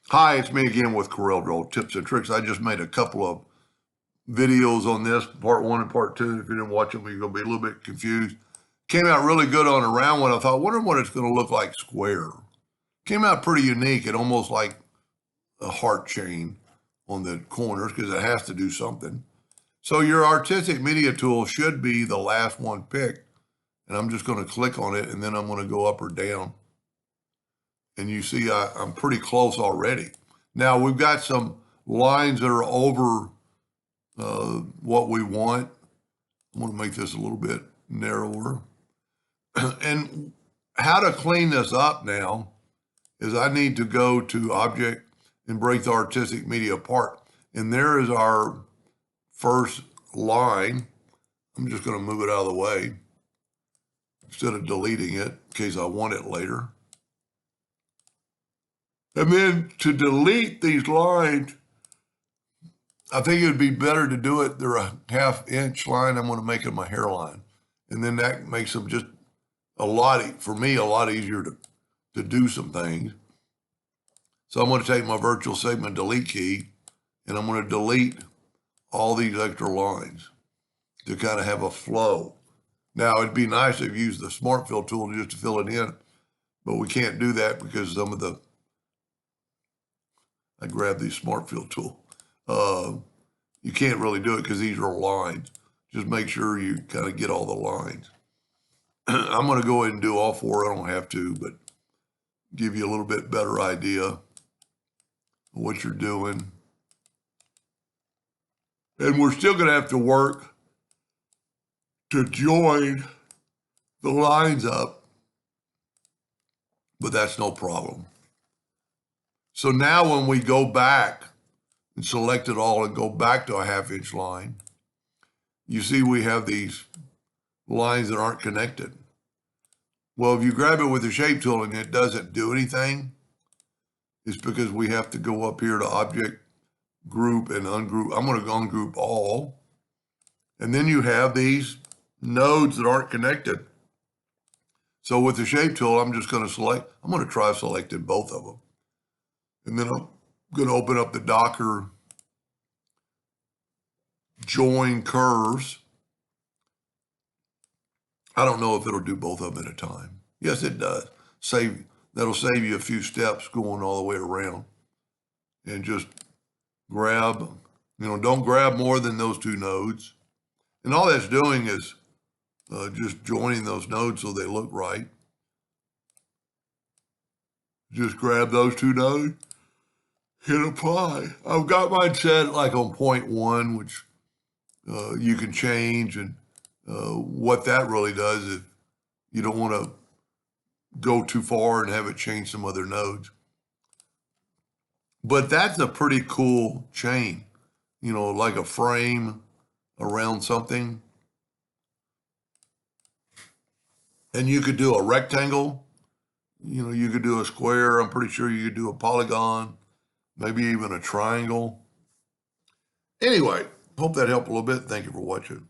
Hi, it's me again with Corel Draw Tips and Tricks. I just made a couple of videos on this, part one and part two. If you didn't watch them, you're going to be a little bit confused. Came out really good on a round one. I thought, wonder what it's going to look like square. Came out pretty unique and almost like a heart chain on the corners because it has to do something. So your artistic media tool should be the last one picked. And I'm just going to click on it and then I'm going to go up or down. And you see I'm pretty close already. Now we've got some lines that are over what we want. I'm going to make this a little bit narrower. And how to clean this up now is I need to go to Object and break the artistic media apart. And there is our first line. I'm just going to move it out of the way instead of deleting it in case I want it later. And then to delete these lines, I think it would be better to do it. They're a ½ inch line. I'm going to make them a hairline. And then that makes them just for me, a lot easier to do some things. So I'm going to take my virtual segment delete key and I'm going to delete all these extra lines to kind of have a flow. Now, it'd be nice if you used the Smart Fill tool just to fill it in, but we can't do that because I grabbed the Smart Fill tool. You can't really do it because these are lines. Just make sure you kind of get all the lines. I'm going to go ahead and do all four. I don't have to, but give you a little bit better idea of what you're doing. And we're still going to have to work to join the lines up, but that's no problem. So now when we go back and select it all and go back to a ½ inch line, you see we have these lines that aren't connected. Well, if you grab it with the shape tool and it doesn't do anything, it's because we have to go up here to Object, Group, and Ungroup. I'm going to ungroup all. And then you have these nodes that aren't connected. So with the shape tool, I'm just going to I'm going to try selecting both of them. And then I'm going to open up the Docker Join Curves. I don't know if it'll do both of them at a time. Yes, it does. That'll save you a few steps going all the way around. And just grab, don't grab more than those two nodes. And all that's doing is just joining those nodes so they look right. Just grab those two nodes, hit apply. I've got mine set like on 0.1, which you can change. And what that really does is you don't want to go too far and have it change some other nodes. But that's a pretty cool chain, like a frame around something. And you could do a rectangle, you could do a square. I'm pretty sure you could do a polygon, maybe even a triangle. Anyway, hope that helped a little bit. Thank you for watching.